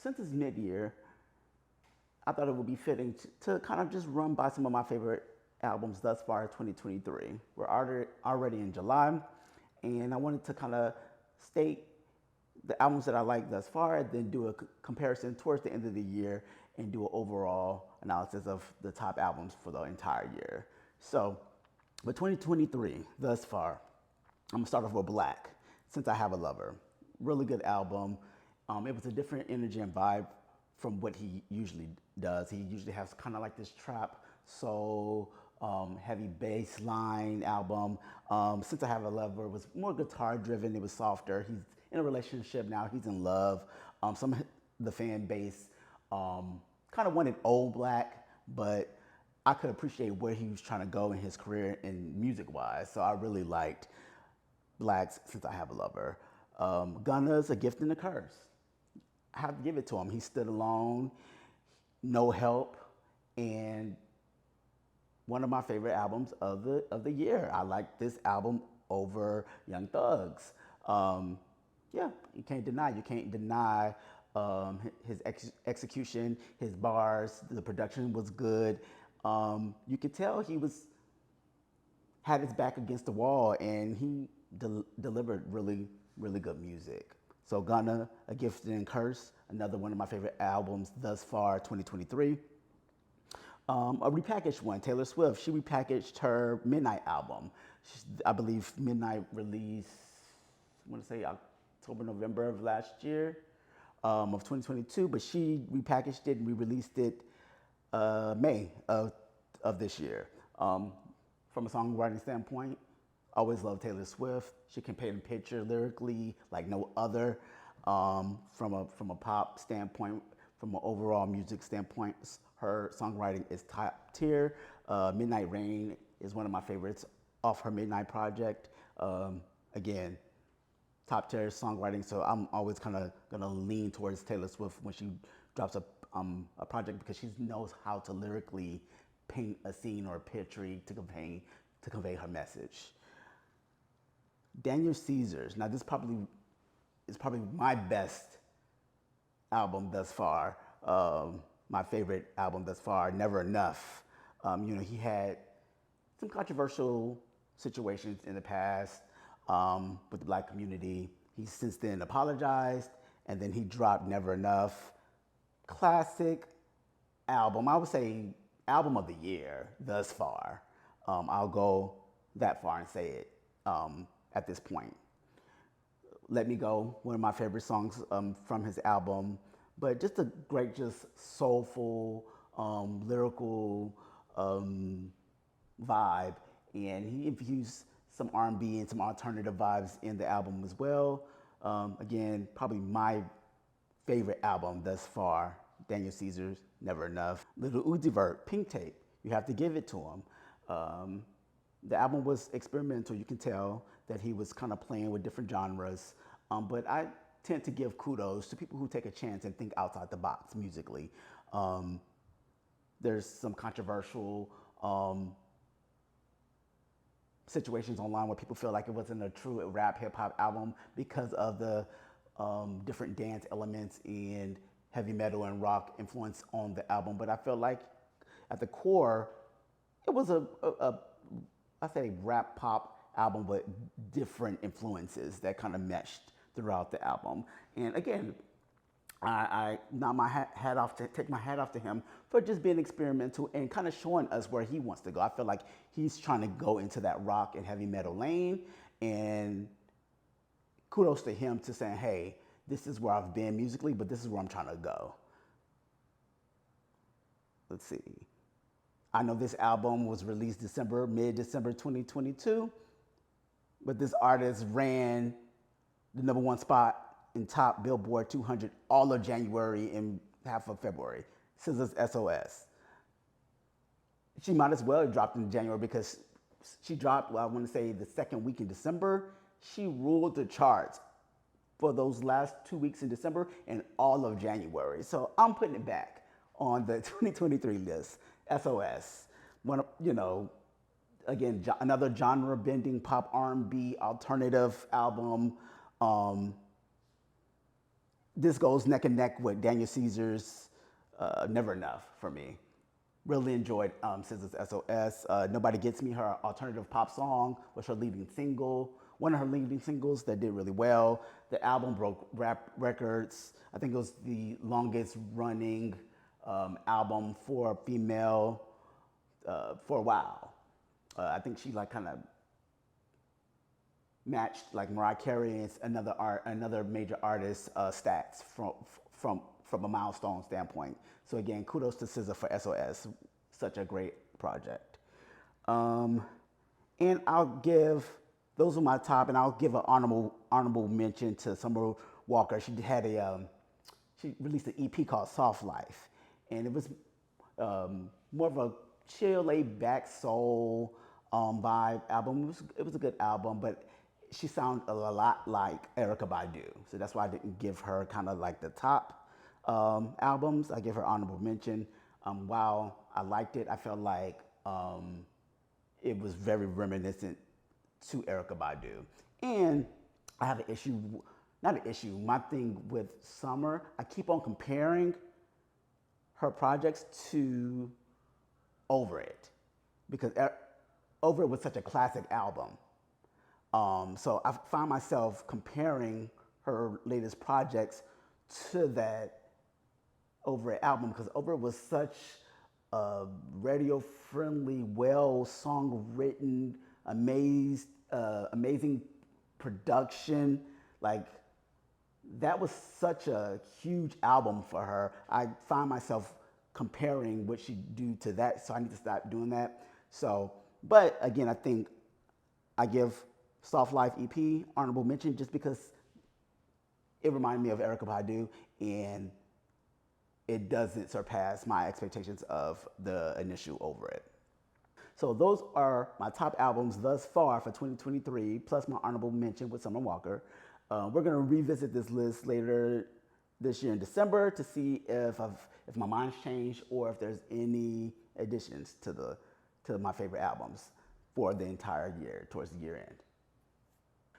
Since it's mid-year, I thought it would be fitting to kind of just run by some of my favorite albums thus far in 2023. We're already in July, and I wanted to kind of state the albums that I like thus far, then do a comparison towards the end of the year and do an overall analysis of the top albums for the entire year. So, with 2023 thus far, I'm gonna start off with Black, Since I Have a Lover. Really good album. It was a different energy and vibe from what he usually does. He usually has kind of like this trap, soul, heavy bass line album. Since I Have a Lover was more guitar driven. It was softer. He's in a relationship now. He's in love. Some of the fan base kind of wanted old Black, but I could appreciate where he was trying to go in his career and music wise. So I really liked Black's Since I Have a Lover. Gunna's A Gift and a Curse. I have to give it to him. He stood alone, no help, and one of my favorite albums of the year. I like this album over Young Thug's. Yeah, you can't deny his execution, his bars. The production was good. You could tell he was had his back against the wall, and he delivered really good music. So Gunna, A Gift and Curse, another one of my favorite albums thus far, 2023. A repackaged one, Taylor Swift. She repackaged her Midnight album. I believe Midnight released, I want to say October, November of last year, of 2022, but she repackaged it and re-released it May of this year. From a songwriting standpoint, always loved Taylor Swift. She can paint a picture lyrically like no other. From a pop standpoint, from an overall music standpoint, her songwriting is top tier. Midnight Rain is one of my favorites off her Midnight project. Again, top tier songwriting, so I'm always kind of gonna lean towards Taylor Swift when she drops a project because she knows how to lyrically paint a scene or a picture to convey her message. Daniel Caesars. Now this probably is probably my best album thus far. My favorite album thus far. Never Enough. He had some controversial situations in the past with the Black community. He since then apologized, and then he dropped Never Enough. Classic album. I would say album of the year thus far. I'll go that far and say it at this point. Let Me Go, one of my favorite songs from his album, but just a great, just soulful, lyrical vibe, and he infused some R&B and some alternative vibes in the album as well. Again, probably my favorite album thus far, Daniel Caesar's Never Enough. Little Uzi Vert, Pink Tape, you have to give it to him. The album was experimental. You can tell that he was kind of playing with different genres. But I tend to give kudos to people who take a chance and think outside the box musically. There's some controversial situations online where people feel like it wasn't a true rap hip hop album because of the different dance elements and heavy metal and rock influence on the album. But I feel like at the core, it was I say rap pop album, but different influences that kind of meshed throughout the album. And again, I nod my hat off to take my hat off to him for just being experimental and kind of showing us where he wants to go. I feel like he's trying to go into that rock and heavy metal lane, and kudos to him to saying, "Hey, this is where I've been musically, but this is where I'm trying to go." Let's see. I know this album was released mid-December 2022, but this artist ran the number one spot in top Billboard 200 all of January and half of February. SZA's SOS. She might as well have dropped in January because she dropped, well, I want to say the second week in December. She ruled the charts for those last 2 weeks in December and all of January. So I'm putting it back on the 2023 list. SOS. Again, another genre-bending pop R&B alternative album. this goes neck and neck with Daniel Caesar's Never Enough for me. Really enjoyed SZA's SOS. Nobody Gets Me, her alternative pop song, was her leading single. One of her leading singles that did really well. The album broke rap records. I think it was the longest running album for a female for a while. I think she like kind of matched like Mariah Carey and another major artist stats from a milestone standpoint. So again, kudos to SZA for SOS, such a great project. Um, and I'll give those are my top, and I'll give an honorable mention to Summer Walker. She released an EP called Soft Life, and it was more of a chill, laid back soul vibe album. It was a good album, but she sounded a lot like Erykah Badu, so that's why I didn't give her kind of like the top albums. I give her honorable mention. While I liked it, I felt like it was very reminiscent to Erykah Badu, and I have an issue. Not an issue. My thing with Summer, I keep on comparing her projects to Over It because Over It was such a classic album. So I find myself comparing her latest projects to that Over It album because Over It was such a radio friendly, well song written, amazing production. Like that was such a huge album for her. I find myself comparing what she do to that, so I need to stop doing that. So, but again, I think I give Soft Life EP honorable mention just because it reminded me of Erykah Badu, and it doesn't surpass my expectations of the initial Over It. So those are my top albums thus far for 2023, plus my honorable mention with Summer Walker. We're gonna revisit this list later this year in December to see if my mind's changed or if there's any additions to my favorite albums for the entire year towards the year end.